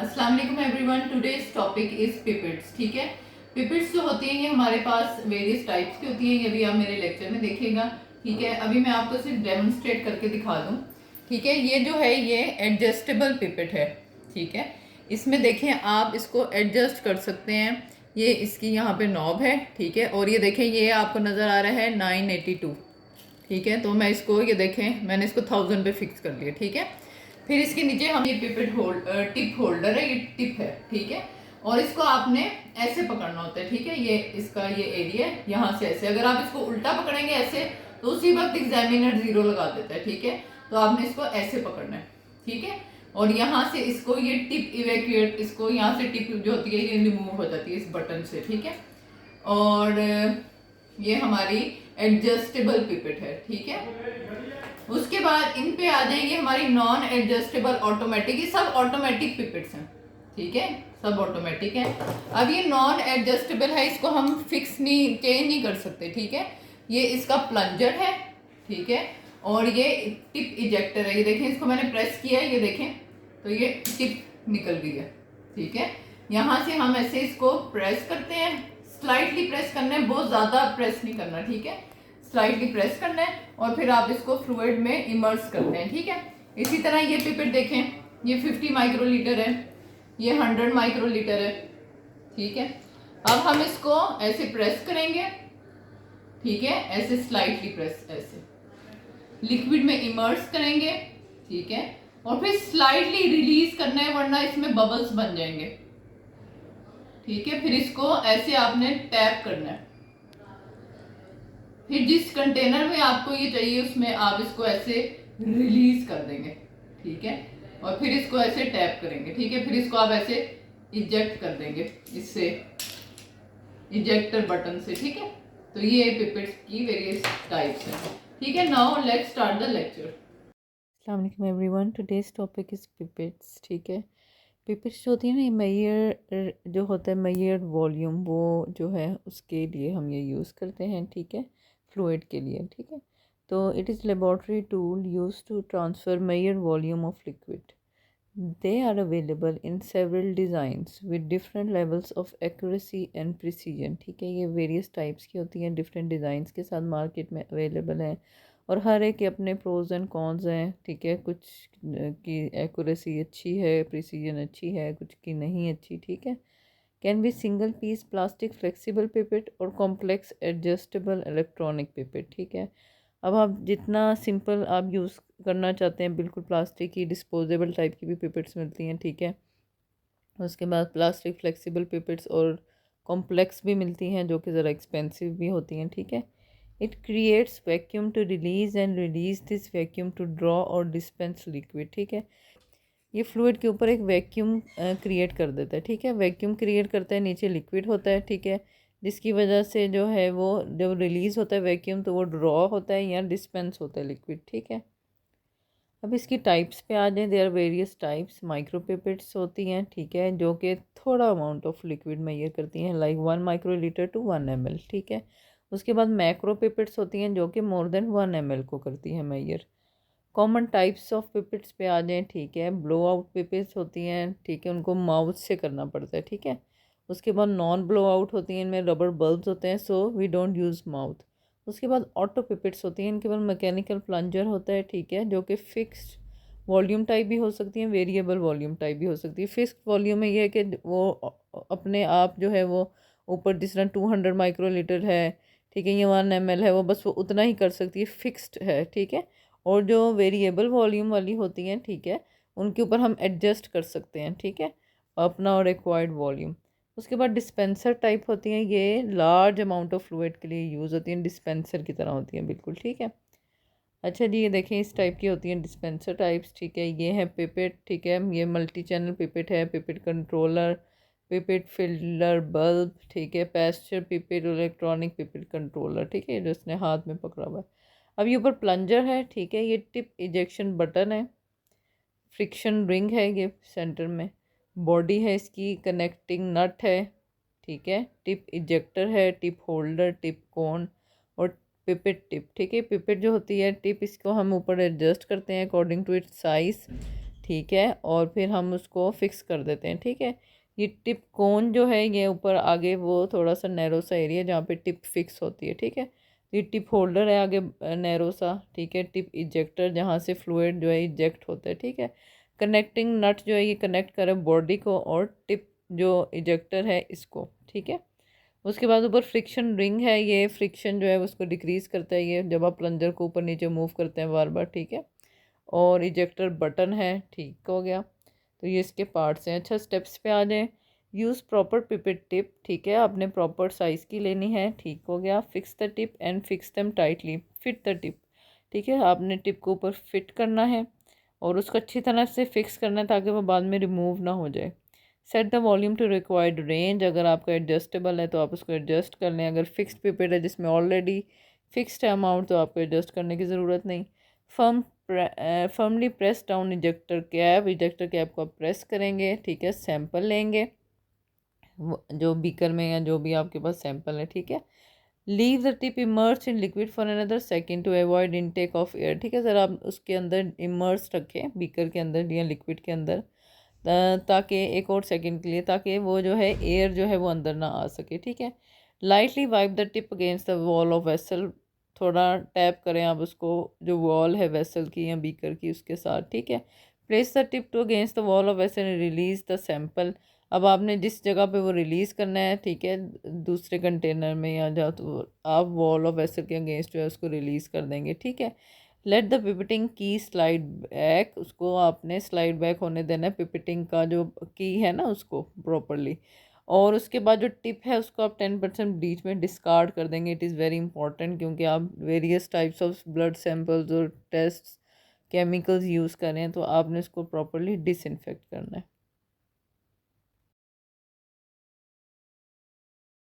अस्सलाम वालेकुम everyone. Today's topic is pipettes. ठीक है, पिपेट्स जो होती हैं ये हमारे पास वेरियस टाइप्स की होती हैं, ये भी आप मेरे लेक्चर में देखिएगा। ठीक है, अभी मैं आपको सिर्फ डेमोन्स्ट्रेट करके दिखा दूं। ठीक है, ये जो है ये एडजस्टेबल पिपेट है। ठीक है, इसमें देखें आप इसको एडजस्ट कर सकते हैं। ये इसकी यहाँ पे नॉब है। ठीक है, और ये देखें ये आपको नज़र आ रहा है 982। ठीक है, तो मैं इसको ये देखें मैंने इसको 1000 पे फिक्स कर लिया। ठीक है, फिर इसके नीचे हम ये पिपेट टिप होल्डर है, ये टिप है। ठीक है, और इसको आपने ऐसे पकड़ना होता है। ठीक है, ये इसका ये एरिया यहाँ से ऐसे, अगर आप इसको उल्टा पकड़ेंगे ऐसे तो उसी वक्त एग्जामिनर 0 लगा देता है। ठीक है, तो आपने इसको ऐसे पकड़ना है। ठीक है, और यहाँ से इसको ये टिप इवैक्यूएट, इसको यहाँ से टिप जो होती है ये रिमूव हो जाती है इस बटन से। ठीक है, और ये हमारी एडजस्टेबल पिपेट है। ठीक है, उसके बाद इन पे आ जाएंगे हमारी नॉन एडजस्टेबल ऑटोमेटिक। ये सब ऑटोमेटिक पिपेट्स हैं। ठीक है, सब ऑटोमेटिक है। अब ये नॉन एडजस्टेबल है, इसको हम फिक्स नहीं चेंज नहीं कर सकते। ठीक है, ये इसका प्लंजर है। ठीक है, और ये टिप इजेक्टर है। ये देखें, इसको मैंने प्रेस किया है, ये देखें तो ये टिप निकल गई है। ठीक है, यहाँ से हम ऐसे इसको प्रेस करते हैं, स्लाइटली प्रेस करना है, बहुत ज़्यादा प्रेस नहीं करना। ठीक है, स्लाइटली प्रेस करना है और फिर आप इसको फ्लूइड में इमर्स करते हैं। ठीक है, इसी तरह ये पिपेट देखें, ये 50 माइक्रोलीटर है, ये 100 माइक्रोलीटर है। ठीक है, अब हम इसको ऐसे प्रेस करेंगे। ठीक है, ऐसे स्लाइटली प्रेस, ऐसे लिक्विड में इमर्स करेंगे। ठीक है, और फिर स्लाइटली रिलीज करना है वरना इसमें बबल्स बन जाएंगे। ठीक है, फिर इसको ऐसे आपने टैप करना है। फिर जिस कंटेनर में आपको ये चाहिए उसमें आप इसको ऐसे रिलीज कर देंगे। ठीक है, और फिर इसको ऐसे टैप करेंगे। ठीक है, फिर इसको आप ऐसे इजेक्ट कर देंगे इससे, इजेक्टर बटन से। ठीक है, तो ये पिपेट्स की वेरियस टाइप्स हैं। ठीक है, now let's start the lecture. अस्सलाम वालेकुम everyone. Today's topic is pipettes. ठीक है, पिपेट्स जो होती है ना, ये मेयर जो होता है, मेयर वॉल्यूम, वो जो है उसके लिए हम ये यूज़ करते हैं। ठीक है, फ्लूइड के लिए। ठीक है, तो it is laboratory tool use to transfer measured volume of liquid. They are available in several designs with different levels of accuracy and precision. ठीक है, ये वेरियस टाइप्स की होती हैं, डिफरेंट डिज़ाइंस के साथ मार्केट में अवेलेबल हैं और हर एक के अपने प्रोज एंड कॉन्स हैं। ठीक है, कुछ की एक्यूरेसी अच्छी है, प्रिसीजन अच्छी है, कुछ की नहीं अच्छी। ठीक है, can be single piece plastic flexible pipette और कॉम्प्लेक्स एडजस्टेबल इलेक्ट्रॉनिक पिपेट। ठीक है, अब आप जितना सिंपल आप यूज़ करना चाहते हैं, बिल्कुल प्लास्टिक की डिस्पोजेबल टाइप की भी पिपेट्स मिलती हैं। ठीक है, उसके बाद प्लास्टिक फ्लेक्सिबल पिपेट्स और कॉम्प्लेक्स भी मिलती हैं जो कि ज़रा एक्सपेंसिव भी होती हैं। ठीक है, it creates vacuum to release and release this vacuum to draw और डिस्पेंस लिक्विड। ठीक है, ये फ्लूइड के ऊपर एक वैक्यूम क्रिएट कर देता है। ठीक है, वैक्यूम क्रिएट करता है, नीचे लिक्विड होता है। ठीक है, जिसकी वजह से जो है वो जब रिलीज़ होता है वैक्यूम तो वो ड्रॉ होता है या डिस्पेंस होता है लिक्विड। ठीक है, अब इसकी टाइप्स पे आ जाएं। There are various types. Micro pipettes होती हैं। ठीक है, जो कि थोड़ा अमाउंट ऑफ लिक्विड मेजर करती हैं, लाइक 1 माइक्रोलीटर टू 1 ml। ठीक है, उसके बाद मैक्रो पिपेट्स होती हैं जो कि मोर देन 1 ml को करती हैं measure. Common types of pipettes पे आ जाएं। ठीक है, ब्लो आउट पिपेट्स होती हैं। ठीक है, उनको माउथ से करना पड़ता है। ठीक है, उसके बाद नॉन ब्लो आउट होती हैं, इनमें रबर बल्ब्स होते हैं, so we don't use mouth. उसके बाद ऑटो पिपेट्स होती हैं, इनके पास मैकेनिकल प्लंजर होता है। ठीक है, जो कि फिक्स्ड वॉल्यूम टाइप भी हो सकती हैं, वेरिएबल वॉल्यूम टाइप भी हो सकती है। फिक्स्ड वॉल्यूम में ये है कि वो अपने आप जो है वो ऊपर जिस तरह 200 माइक्रोलीटर है, ठीक है, ये 1 ml है, वो बस वो उतना ही कर सकती है, फिक्स्ड है। ठीक है, और जो वेरिएबल वॉल्यूम वाली होती हैं, ठीक है, उनके ऊपर हम एडजस्ट कर सकते हैं। ठीक है, अपना और रिक्वायर्ड वॉल्यूम। उसके बाद डिस्पेंसर टाइप होती हैं, ये लार्ज अमाउंट ऑफ फ्लूइड के लिए यूज़ होती हैं, डिस्पेंसर की तरह होती हैं बिल्कुल। ठीक है, अच्छा जी, ये देखें इस टाइप की होती हैं डिस्पेंसर टाइप्स। ठीक है, ये है पिपेट। ठीक है, ये मल्टी चैनल पिपेट है, pipette controller, pipette filter bulb. ठीक है, pasture pipette, electronic pipette controller. ठीक है, जो इसने हाथ में पकड़ा हुआ है। अब ये ऊपर प्लंजर है। ठीक है, ये टिप इजेक्शन बटन है, फ्रिक्शन रिंग है ये सेंटर में, बॉडी है इसकी, कनेक्टिंग नट है। ठीक है, टिप इजेक्टर है, टिप होल्डर, टिप कोन और पिपेट टिप। ठीक है, पिपेट जो होती है टिप, इसको हम ऊपर एडजस्ट करते हैं अकॉर्डिंग टू इट्स साइज़। ठीक है, और फिर हम उसको फिक्स कर देते हैं, ठीक है। ये टिप कोन जो है ये ऊपर आगे वो थोड़ा सा नैरो सा एरिया जहाँ पे टिप फिक्स होती है, ठीक है। ये टिप होल्डर है आगे नैरो सा, ठीक है। टिप इजेक्टर जहाँ से फ्लूइड जो है इजेक्ट होता है, ठीक है। कनेक्टिंग नट जो है ये कनेक्ट करे बॉडी को और टिप जो इजेक्टर है इसको, ठीक है। उसके बाद ऊपर फ्रिक्शन रिंग है, ये फ्रिक्शन जो है उसको डिक्रीज़ करता है ये जब आप प्लंजर को ऊपर नीचे मूव करते हैं बार बार, ठीक है। और इजेक्टर बटन है, ठीक हो गया। तो ये इसके पार्ट्स हैं। अच्छा, स्टेप्स पे आ जाएं। यूज़ प्रॉपर पिपेट टिप, ठीक है, आपने प्रॉपर साइज़ की लेनी है, ठीक हो गया। Fix the tip and fix them tightly, fit the tip, ठीक है। आपने टिप को ऊपर फिट करना है और उसको अच्छी तरह से फिक्स करना है ताकि वो बाद में रिमूव ना हो जाए। Set the volume to required range, अगर आपका एडजस्टेबल है तो आप उसको एडजस्ट कर लें। अगर फिक्स्ड पिपेट है जिसमें ऑलरेडी फिक्स्ड है अमाउंट तो आपको एडजस्ट करने की ज़रूरत नहीं। Firmly press down ejector cap को आप प्रेस करेंगे, ठीक है। सैंपल लेंगे जो बीकर में या जो भी आपके पास सैंपल है, ठीक है। Leave the tip immerse in liquid for another second to avoid intake of air, ठीक है सर। आप उसके अंदर इमर्स रखें बीकर के अंदर या लिक्विड के अंदर ताकि एक और सेकंड के लिए, ताकि वो जो है एयर जो है वो अंदर ना आ सके, ठीक है। Lightly wipe the tip against the wall of vessel, थोड़ा टैप करें आप उसको जो वॉल है वेसल की या बीकर की उसके साथ, ठीक है। Place the tip to against the wall of vessel and release the sample, अब आपने जिस जगह पे वो रिलीज़ करना है, ठीक है, दूसरे कंटेनर में या जा तो आप वॉल ऑफ वेसल के अगेंस्ट जो है उसको रिलीज़ कर देंगे, ठीक है। लेट द पिपिटिंग की स्लाइड बैक, उसको आपने स्लाइड बैक होने देना है पिपिटिंग का जो की है ना उसको प्रॉपरली। और उसके बाद जो टिप है उसको आप 10% बीच में डिस्कार्ड कर देंगे। इट इज़ वेरी इंपॉर्टेंट क्योंकि आप various types of blood samples और टेस्ट केमिकल्स यूज़ करें तो आपने इसको प्रॉपरली डिसइंफेक्ट करना है।